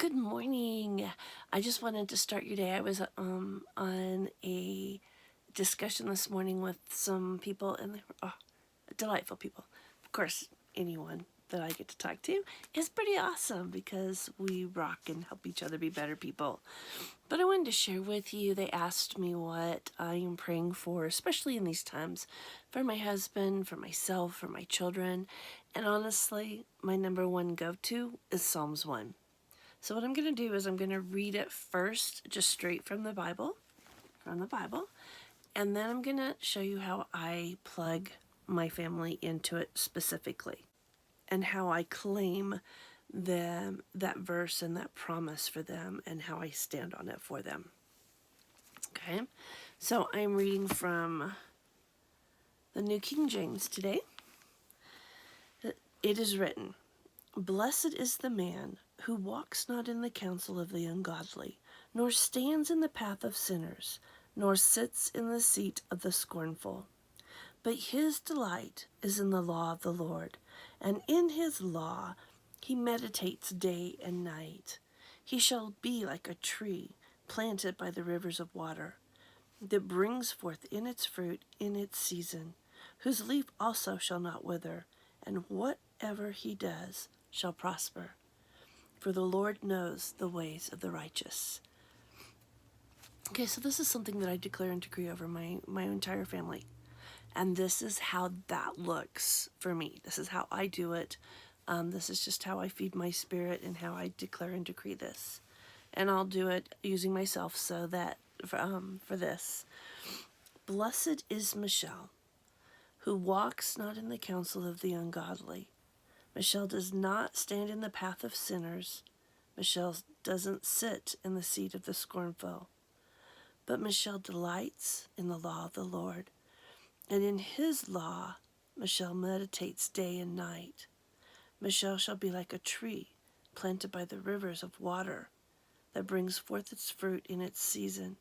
Good morning. I just wanted to start your day. I was on a discussion this morning with some people, and they were delightful people. Of course, anyone that I get to talk to is pretty awesome because we rock and help each other be better people. But I wanted to share with you, they asked me what I am praying for, especially in these times, for my husband, for myself, for my children. And honestly, my number one go-to is Psalms 1. So what I'm going to do is I'm going to read it first, just straight from the Bible, and then I'm going to show you how I plug my family into it specifically, and how I claim them, that verse and that promise for them, and how I stand on it for them. Okay, so I'm reading from the New King James today. It is written, "Blessed is the man who walks not in the counsel of the ungodly, nor stands in the path of sinners, nor sits in the seat of the scornful. But his delight is in the law of the Lord, and in his law he meditates day and night. He shall be like a tree planted by the rivers of water, that brings forth in its fruit in its season, whose leaf also shall not wither, and whatever he does shall prosper. For the Lord knows the ways of the righteous." Okay, so this is something that I declare and decree over my entire family. And this is how that looks for me. This is how I do it. This is just how I feed my spirit and how I declare and decree this. And I'll do it using myself so that, for this. "Blessed is Michelle, who walks not in the counsel of the ungodly. Michelle does not stand in the path of sinners. Michelle doesn't sit in the seat of the scornful. But Michelle delights in the law of the Lord, and in his law Michelle meditates day and night. Michelle shall be like a tree planted by the rivers of water, that brings forth its fruit in its season,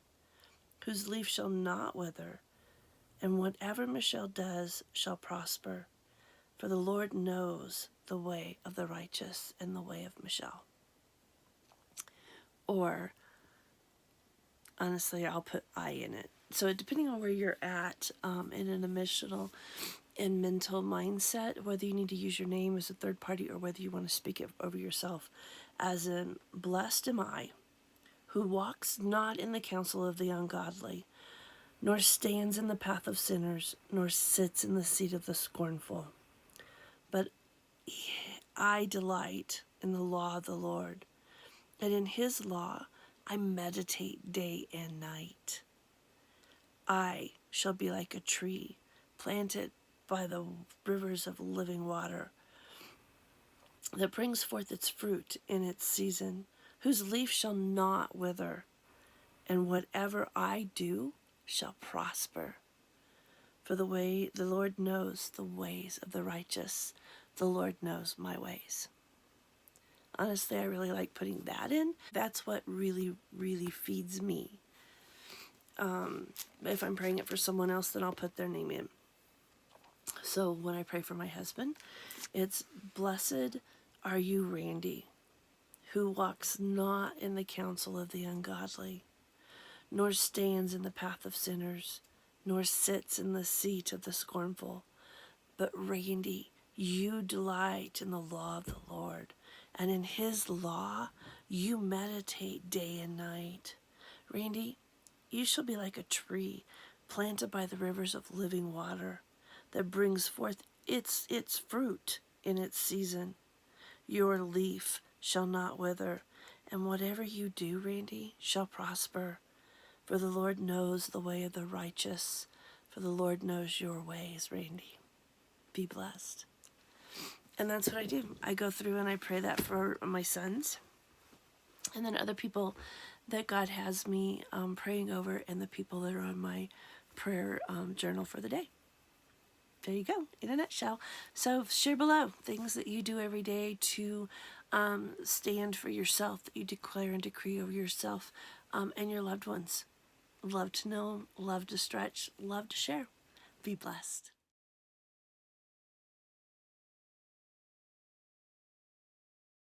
whose leaf shall not wither, and whatever Michelle does shall prosper. For the Lord knows the way of the righteous and the way of Michelle." Or, honestly, I'll put "I" in it. So depending on where you're at in an emotional and mental mindset, whether you need to use your name as a third party or whether you want to speak it over yourself, as in, "Blessed am I, who walks not in the counsel of the ungodly, nor stands in the path of sinners, nor sits in the seat of the scornful. But I delight in the law of the Lord, and in his law I meditate day and night. I shall be like a tree planted by the rivers of living water, that brings forth its fruit in its season, whose leaf shall not wither, and whatever I do shall prosper. For the Lord knows the ways of the righteous. The Lord knows my ways." Honestly, I really like putting that in. That's what really, really feeds me. If I'm praying it for someone else, then I'll put their name in. So when I pray for my husband, it's, "Blessed are you, Randy, who walks not in the counsel of the ungodly, nor stands in the path of sinners, nor sits in the seat of the scornful. But Randy, you delight in the law of the Lord, and in his law you meditate day and night. Randy, you shall be like a tree planted by the rivers of living water, that brings forth its fruit in its season. Your leaf shall not wither, and whatever you do, Randy, shall prosper. For the Lord knows the way of the righteous, for the Lord knows your ways, Randy. Be blessed." And that's what I do. I go through and I pray that for my sons, and then other people that God has me praying over, and the people that are on my prayer journal for the day. There you go, in a nutshell. So share below things that you do every day to stand for yourself, that you declare and decree over yourself and your loved ones. Love to know, love to stretch, love to share. Be blessed.